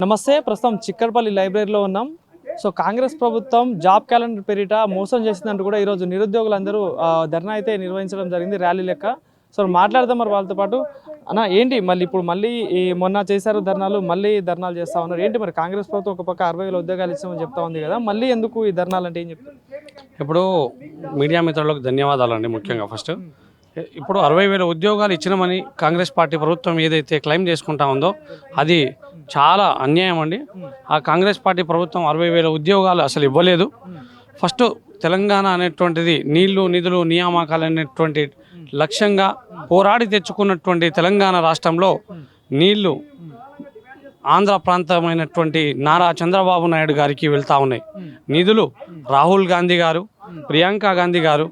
నమస్తే. ప్రస్తుతం చిక్కడపల్లి లైబ్రరీలో ఉన్నాం. సో కాంగ్రెస్ ప్రభుత్వం జాబ్ క్యాలెండర్ పేరిట మోసం చేసిందంటూ కూడా ఈరోజు నిరుద్యోగులందరూ ధర్నా అయితే నిర్వహించడం జరిగింది, ర్యాలీ లెక్క. సో మాట్లాడదాం మరి వాళ్ళతో పాటు. అన్న ఏంటి మళ్ళీ ఈ మొన్న చేశారు ధర్నాలు, మళ్ళీ ధర్నాలు చేస్తూ ఉన్నారు ఏంటి? మరి కాంగ్రెస్ ప్రభుత్వం ఒక పక్క 60,000 ఉద్యోగాలు ఇస్తామని చెప్తా ఉంది కదా, మళ్ళీ ఎందుకు ఈ ధర్నాలు అంటే ఏం చెప్తారు? ఇప్పుడు మీడియా మిత్రులకు ధన్యవాదాలు అండి. ముఖ్యంగా ఫస్ట్ ఇప్పుడు 60,000 ఉద్యోగాలు ఇచ్చినామని కాంగ్రెస్ పార్టీ ప్రభుత్వం ఏదైతే క్లెయిమ్ చేసుకుంటా ఉందో అది చాలా అన్యాయం అండి. ఆ కాంగ్రెస్ పార్టీ ప్రభుత్వం 60,000 ఉద్యోగాలు అసలు ఇవ్వలేదు. ఫస్ట్ తెలంగాణ అనేటువంటిది నీళ్లు నిధులు నియామకాలు అనేటువంటి లక్ష్యంగా పోరాడి తెచ్చుకున్నటువంటి తెలంగాణ రాష్ట్రంలో నీళ్లు ఆంధ్ర ప్రాంతమైనటువంటి నారా చంద్రబాబు నాయుడు గారికి వెళ్తూ ఉన్నాయి. నిధులు రాహుల్ గాంధీ గారు, ప్రియాంక గాంధీ గారు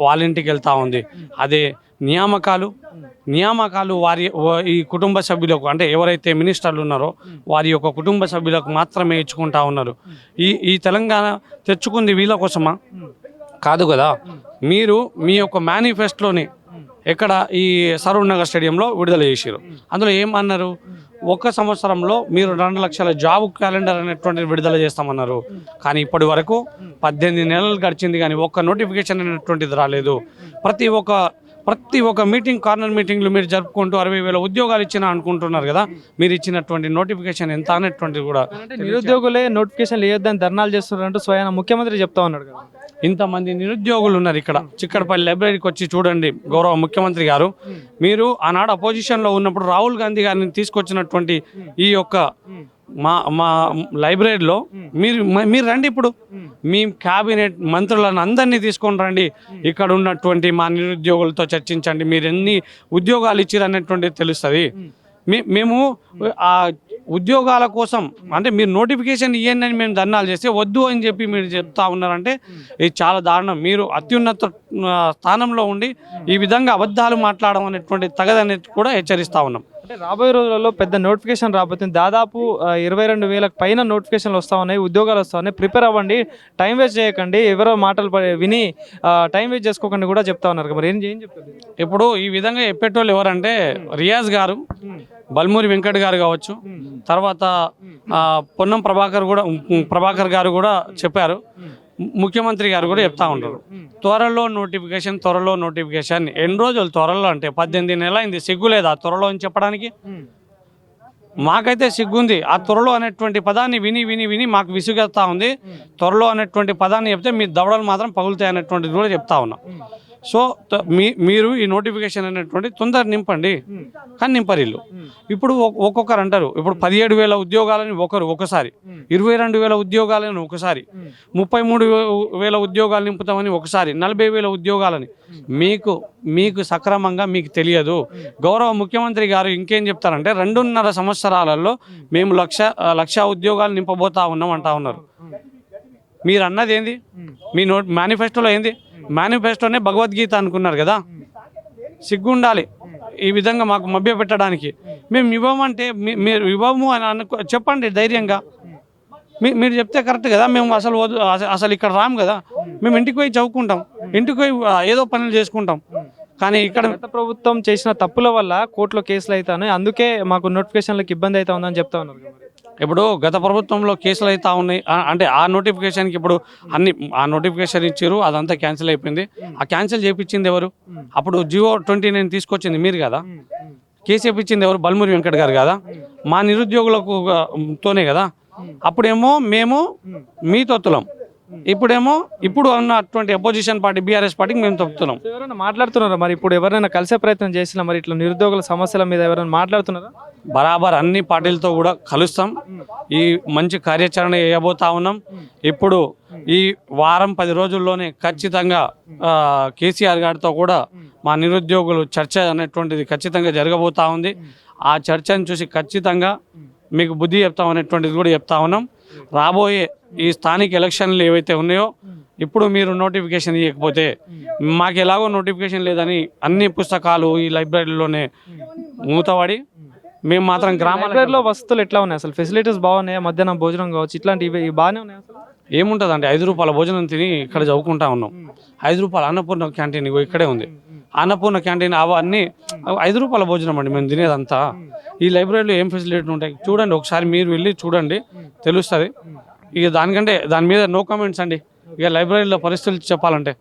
వాళ్ళ ఇంటికి వెళ్తూ ఉంది. అదే నియామకాలు వారి ఈ కుటుంబ సభ్యులకు, అంటే ఎవరైతే మినిస్టర్లు ఉన్నారో వారి యొక్క కుటుంబ సభ్యులకు మాత్రమే ఇచ్చుకుంటా ఉన్నారు. ఈ తెలంగాణ తెచ్చుకుంది వీళ్ళ కోసమా? కాదు కదా. మీరు మీ యొక్క మేనిఫెస్టోని ఎక్కడ ఈ సరూర్ నగర్ స్టేడియంలో విడుదల చేశారు. అందులో ఏమన్నారు? 1 సంవత్సరంలో మీరు 2 లక్షల జాబ్ క్యాలెండర్ అనేటువంటిది విడుదల చేస్తామన్నారు. కానీ ఇప్పటి వరకు 18 నెలలు గడిచింది కానీ ఒక్క నోటిఫికేషన్ అనేటువంటిది రాలేదు. ప్రతి ఒక్క మీటింగ్, కార్నర్ మీటింగ్లు మీరు జరుపుకుంటూ 60,000 ఉద్యోగాలు ఇచ్చినా అనుకుంటున్నారు కదా. మీరు ఇచ్చినటువంటి నోటిఫికేషన్ ఎంత అనేటువంటిది కూడా నిరుద్యోగులే నోటిఫికేషన్ లేదని ధర్నాలు చేస్తున్నారంటూ స్వయాన ముఖ్యమంత్రి చెప్తా ఉన్నాడు కదా. ఇంతమంది నిరుద్యోగులు ఉన్నారు ఇక్కడ చిక్కడపల్లి లైబ్రరీకి వచ్చి చూడండి. గౌరవ ముఖ్యమంత్రి గారు, మీరు ఆనాడు అపోజిషన్లో ఉన్నప్పుడు రాహుల్ గాంధీ గారిని తీసుకొచ్చినటువంటి ఈ యొక్క మా లైబ్రరీలో మీరు రండి. ఇప్పుడు మీ క్యాబినెట్ మంత్రులను అందరినీ తీసుకొని రండి. ఇక్కడ ఉన్నటువంటి మా నిరుద్యోగులతో చర్చించండి. మీరు ఎన్ని ఉద్యోగాలు ఇచ్చారు అనేటువంటిది తెలుస్తుంది. మేము ఆ ఉద్యోగాల కోసం, అంటే మీరు నోటిఫికేషన్ ఇవ్వండి అని మేము ధర్నాలు చేస్తే వద్దు అని చెప్పి మీరు చెప్తా ఉన్నారంటే ఇది చాలా దారుణం. మీరు అత్యున్నత స్థానంలో ఉండి ఈ విధంగా అబద్ధాలు మాట్లాడడం అనేటువంటి తగదనేది కూడా హెచ్చరిస్తూ ఉన్నాం. అంటే రాబోయే రోజులలో పెద్ద నోటిఫికేషన్ రాబోతుంది. దాదాపు 22,000 పైన నోటిఫికేషన్లు వస్తూ ఉన్నాయి, ఉద్యోగాలు వస్తూ ఉన్నాయి. ప్రిపేర్ అవ్వండి, టైం వేస్ట్ చేయకండి, ఎవరో మాటలు విని టైం వేస్ట్ చేసుకోకండి కూడా చెప్తా ఉన్నారు. మరి ఏం చెప్తారు? ఇప్పుడు ఈ విధంగా చెప్పేటోళ్ళు ఎవరంటే రియాజ్ గారు, బల్మూరి వెంకట్ గారు కావచ్చు, తర్వాత పొన్నం ప్రభాకర్ గారు కూడా చెప్పారు. ముఖ్యమంత్రి గారు కూడా చెప్తా ఉంటారు త్వరలో నోటిఫికేషన్. ఎన్ని రోజులు త్వరలో అంటే 18 నెలలు అయింది. సిగ్గు లేదా త్వరలో అని చెప్పడానికి? మాకైతే సిగ్గుంది. ఆ త్వరలో అనేటువంటి పదాన్ని విని మాకు విసుగేస్తూ ఉంది. త్వరలో అనేటువంటి పదాన్ని చెప్తే మీ దవడలు మాత్రం పగులుతాయి అనేటువంటిది కూడా చెప్తా ఉన్నా. సో మీరు ఈ నోటిఫికేషన్ అనేటువంటి తొందర నింపండి, కానీ నింపరిల్లు. ఇప్పుడు ఒక్కొక్కరు అంటారు, ఇప్పుడు 17,000 ఉద్యోగాలని ఒకసారి, 22,000 ఉద్యోగాలని ఒకసారి, 33,000 ఉద్యోగాలు నింపుతామని ఒకసారి, 40,000 ఉద్యోగాలని. మీకు సక్రమంగా మీకు తెలియదు. గౌరవ ముఖ్యమంత్రి గారు ఇంకేం చెప్తారంటే 2.5 సంవత్సరాలలో మేము లక్ష ఉద్యోగాలు నింపబోతా ఉన్నాం అంటా ఉన్నారు. మీరు అన్నది ఏంది? మీ మేనిఫెస్టోలో ఏంది? మేనిఫెస్టోనే భగవద్గీత అనుకున్నారు కదా. సిగ్గుండాలి ఈ విధంగా మాకు మభ్య పెట్టడానికి. మేము ఇవ్వమంటే మీరు ఇవ్వము అని చెప్పండి ధైర్యంగా. మీరు చెప్తే కరెక్ట్ కదా. మేము అసలు ఇక్కడ రాము కదా. మేము ఇంటికి పోయి చదువుకుంటాం, ఇంటికి పోయి ఏదో పనులు చేసుకుంటాం. కానీ ఇక్కడ గత ప్రభుత్వం చేసిన తప్పుల వల్ల కోర్టులో కేసులు అవుతాయి, అందుకే మాకు నోటిఫికేషన్లకు ఇబ్బంది అవుతా ఉందని చెప్తా ఉన్నారు. ఇప్పుడు గత ప్రభుత్వంలో కేసులు అవుతా ఉన్నాయి అంటే ఆ నోటిఫికేషన్కి ఇప్పుడు ఆ నోటిఫికేషన్ ఇచ్చారు, అదంతా క్యాన్సిల్ అయిపోయింది. ఆ క్యాన్సిల్ చేయించింది ఎవరు? అప్పుడు జియో 29 తీసుకొచ్చింది మీరు కదా. కేసు చేయించింది ఎవరు? బల్మూరి వెంకట్ గారు కదా. మా నిరుద్యోగులకు తోనే కదా. అప్పుడేమో మేము మీ తొత్తులం, ఇప్పుడు ఉన్నటువంటి అపోజిషన్ పార్టీ బీఆర్ఎస్ పార్టీకి మేము తప్పుతున్నాం. ఎవరైనా మాట్లాడుతున్నారా మరి? ఇప్పుడు ఎవరైనా కలిసే ప్రయత్నం చేసినా మరి ఇట్లా నిరుద్యోగుల సమస్యల మీద ఎవరైనా మాట్లాడుతున్నారా? బరాబర్ అన్ని పార్టీలతో కూడా కలుస్తాం. ఈ మంచి కార్యాచరణ చేయబోతా ఉన్నాం. ఇప్పుడు ఈ వారం 10 రోజుల్లోనే ఖచ్చితంగా కేసీఆర్ గారితో కూడా మా నిరుద్యోగులు చర్చ అనేటువంటిది ఖచ్చితంగా జరగబోతా ఉంది. ఆ చర్చను చూసి ఖచ్చితంగా మీకు బుద్ధి చెప్తాం అనేటువంటిది కూడా చెప్తా ఉన్నాం. రాబోయే ఈ స్థానిక ఎలక్షన్లు ఏవైతే ఉన్నాయో ఇప్పుడు మీరు నోటిఫికేషన్ ఇవ్వకపోతే, మాకు ఎలాగో నోటిఫికేషన్ లేదని అన్ని పుస్తకాలు ఈ లైబ్రరీలోనే మూతపడి మేము మాత్రం గ్రామాలలో వసతులు ఎట్లా ఉన్నాయి? అసలు ఫెసిలిటీస్ బాగున్నాయా? మధ్యాహ్నం భోజనం కావచ్చు, ఇట్లాంటివి బాగానే ఉన్నాయి. అసలు ఏముంటుంది అంటే 5 రూపాయల భోజనం తిని ఇక్కడ చదువుకుంటా ఉన్నాం. 5 రూపాయల అన్నపూర్ణ క్యాంటీన్ ఇక్కడే ఉంది. అన్నపూర్ణ క్యాంటీన్ అవన్నీ 5 రూపాయల భోజనం అండి మేము తినేదంతా. ఈ లైబ్రరీలో ఏం ఫెసిలిటీ ఉంటాయి చూడండి, ఒకసారి మీరు వెళ్ళి చూడండి తెలుస్తుంది. ఇక దానికంటే దాని మీద నో కామెంట్స్ అండి. ఇక లైబ్రరీలో పరిస్థితులు చెప్పాలంటే